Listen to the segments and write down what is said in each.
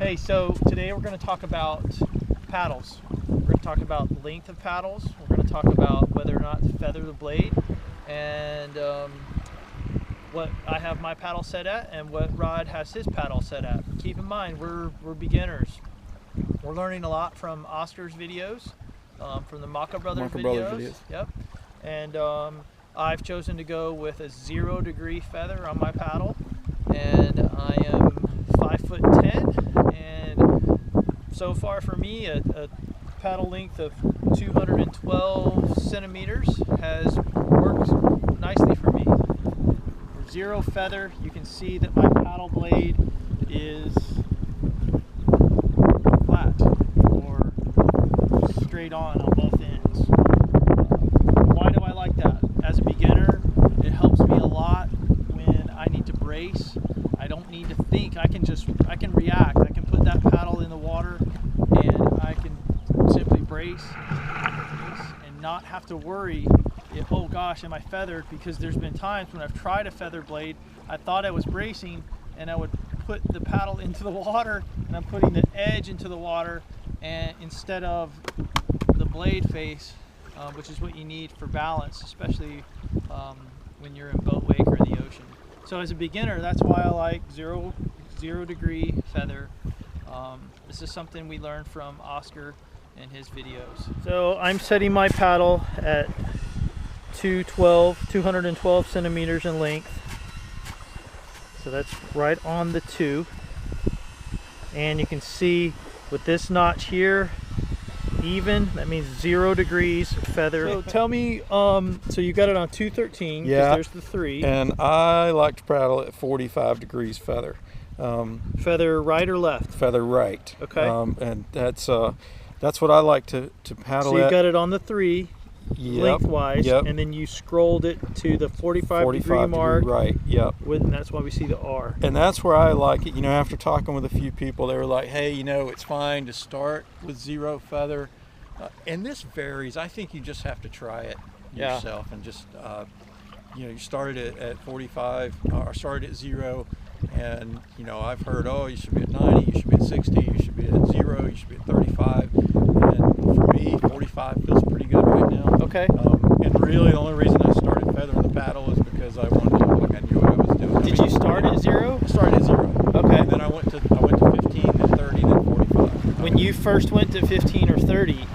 Hey, so today we're going to talk about paddles. We're going to talk about length of paddles. We're going to talk about whether or not to feather the blade, and what I have my paddle set at and what Rod has his paddle set at. Keep in mind, we're beginners. We're learning a lot from Oscar's videos, from the Maka Brothers videos. Yep. And I've chosen to go with a 0 degree feather on my paddle, and I am 5'10", and so far for me a paddle length of 212 centimeters has worked nicely for me. For 0 feather, you can see that my paddle blade is flat or straight on both ends. Why do I like that? As a beginner, it helps me a lot when I need to brace. I don't need to think. I can react. I can put that paddle in the water and I can simply brace and not have to worry if, oh gosh, am I feathered? Because there's been times when I've tried a feather blade, I thought I was bracing, and I would put the paddle into the water and I'm putting the edge into the water, and instead of the blade face, which is what you need for balance, especially when you're in boat wake or in the ocean. So as a beginner, that's why I like 0 degree feather. This is something we learned from Oscar in his videos. So I'm setting my paddle at 212 centimeters in length. So that's right on the 2. And you can see with this notch here, even, that means 0 degrees feather. So tell me, so you got it on 213, yeah, there's the 3. And I like to paddle at 45 degrees feather. Feather right or left? Feather right. Okay. And that's what I like to paddle so you at. got it on the 3, lengthwise, and then you scrolled it to the 45 degree mark. Right, yep. And that's why we see the R. And that's where I like it. You know, after talking with a few people, they were like, hey, you know, it's fine to start with 0 feather. And this varies. I think you just have to try it yourself and just, you know, you started it at 45 or started at 0. And, you know, I've heard, oh, you should be at 90, you should be at 60, you should be at 0, you should be at 35. And for me, 45 feels pretty good right now. Okay. And really the only reason I started feathering the paddle is because I wanted to look like I knew what I was doing. Did you start at 0? I started at 0. Okay. And then I went to 15, then 30, then 45. When you first went to 15 or 30,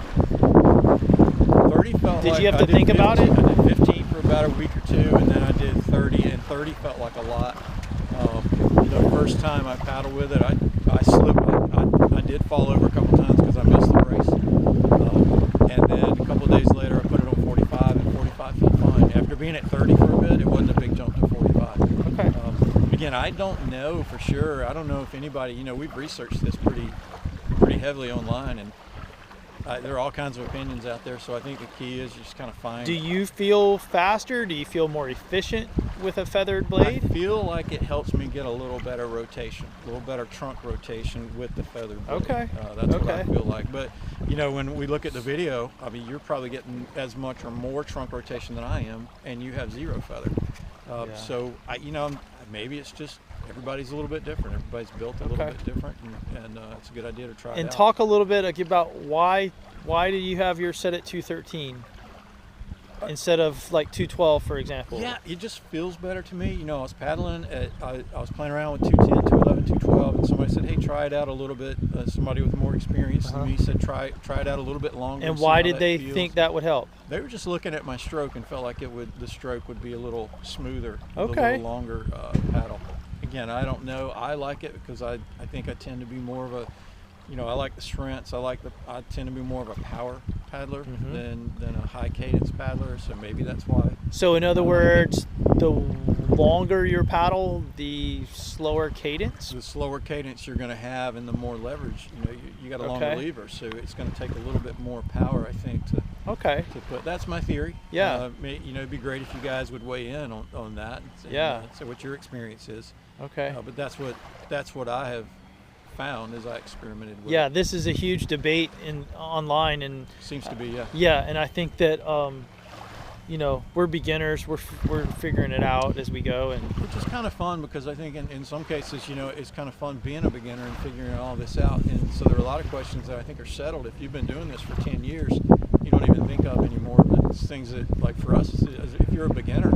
30 felt did like you have I to did think about it? I did 15 for about a week or 2, and then I did 30, and 30 felt like a lot. The first time I paddled with it, I slipped. I did fall over a couple times because I missed the brace. And then a couple of days later, I put it on 45, and 45 felt fine. After being at 30 for a bit, it wasn't a big jump to 45. Okay. Again, I don't know for sure. I don't know if anybody, you know, we've researched this pretty heavily online, and there are all kinds of opinions out there. So I think the key is just kind of find. Do you feel faster? Do you feel more efficient with a feathered blade? I feel like it helps me get a little better rotation, a little better trunk rotation with the feathered blade. Okay. That's what I feel like. But, you know, when we look at the video, I mean, you're probably getting as much or more trunk rotation than I am, and you have 0 feather. So, you know, maybe it's just everybody's a little bit different. Everybody's built a little bit different, and it's a good idea to try it out. And talk a little bit about why do you have yours set at 213 instead of like 212, for example? Yeah, it just feels better to me. You know, I was paddling I was playing around with 210, 211, 212, and somebody said, hey, try it out a little bit. Somebody with more experience than me said, try it out a little bit longer. And why did they think that would help? They were just looking at my stroke and felt like the stroke would be a little smoother with a little longer paddle. Again, I don't know. I like it because I think I tend to be more of a, you know, I like the strengths. I tend to be more of a power paddler than a high cadence paddler. So maybe that's why. So in other words, the longer your paddle, the slower cadence? The slower cadence you're going to have and the more leverage. You know, you got a longer lever, so it's going to take a little bit more power, I think, to put. That's my theory. Yeah. You know, it'd be great if you guys would weigh in on that. So what your experience is. Okay. But that's what I have found as I experimented with. Yeah, this is a huge debate online, and seems to be, yeah, and I think that you know, we're beginners. We're figuring it out as we go, and which is kind of fun because I think in some cases, you know, it's kind of fun being a beginner and figuring all this out. And so there are a lot of questions that I think are settled. If you've been doing this for 10 years, you don't even think of anymore. But it's things that, like for us, if you're a beginner,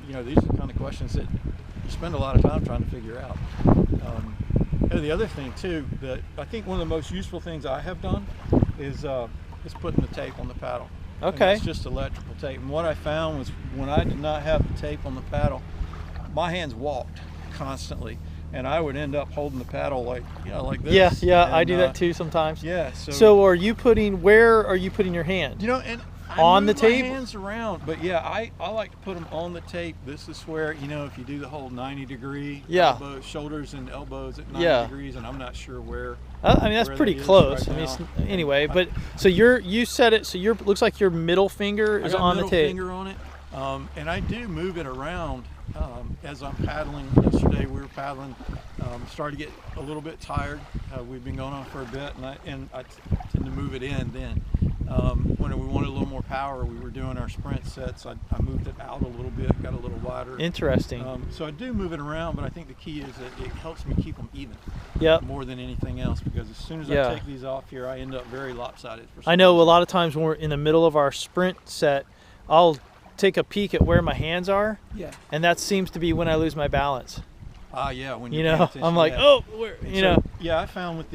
you know, these are the kind of questions that you spend a lot of time trying to figure out. And the other thing too, that I think one of the most useful things I have done is putting the tape on the paddle. Okay. And it's just electrical tape. And what I found was when I did not have the tape on the paddle, my hands walked constantly, and I would end up holding the paddle like, you know, like this. Yeah, and, I do that too sometimes. Yeah. So where are you putting your hand? You know, and I on move the tape? my hands around, but yeah, I like to put them on the tape. This is where, you know, if you do the whole 90-degree elbows, shoulders and elbows at 90 degrees, and I'm not sure where. I mean, that's pretty close. Right, I mean, anyway, but so you set it so looks like your middle finger is on the tape. Finger on it, and I do move it around as I'm paddling. Yesterday we were paddling, started to get a little bit tired. We've been going on for a bit, and I tend to move it in then. When we wanted a little more power, we were doing our sprint sets. I moved it out a little bit, got a little wider. Interesting. So I do move it around, but I think the key is that it helps me keep them even. Yep. More than anything else, because as soon as I take these off here, I end up very lopsided. I know a lot of times when we're in the middle of our sprint set, I'll take a peek at where my hands are. Yeah. And that seems to be when I lose my balance. Yeah, when you know, I'm like, oh, where, you know. Yeah, I found with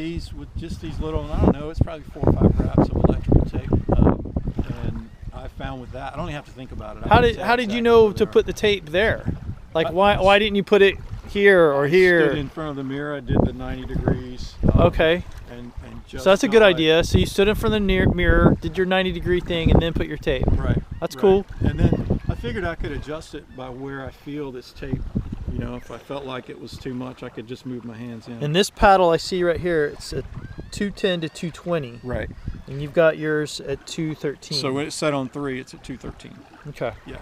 just these little, I don't know, it's probably 4 or 5 wraps of electrical tape, and I found with that, I don't even have to think about it. How did you know to put the tape there? Like, why didn't you put it here or here? I stood in front of the mirror. I did the 90 degrees. Okay. And just so that's a good idea. So you stood in front of the mirror, did your 90-degree thing, and then put your tape. Right. That's cool. And then I figured I could adjust it by where I feel this tape. You know, if I felt like it was too much, I could just move my hands in. And this paddle I see right here, it's a 210 to 220. Right. And you've got yours at 213. So when it's set on 3, it's at 213. Okay. Yeah.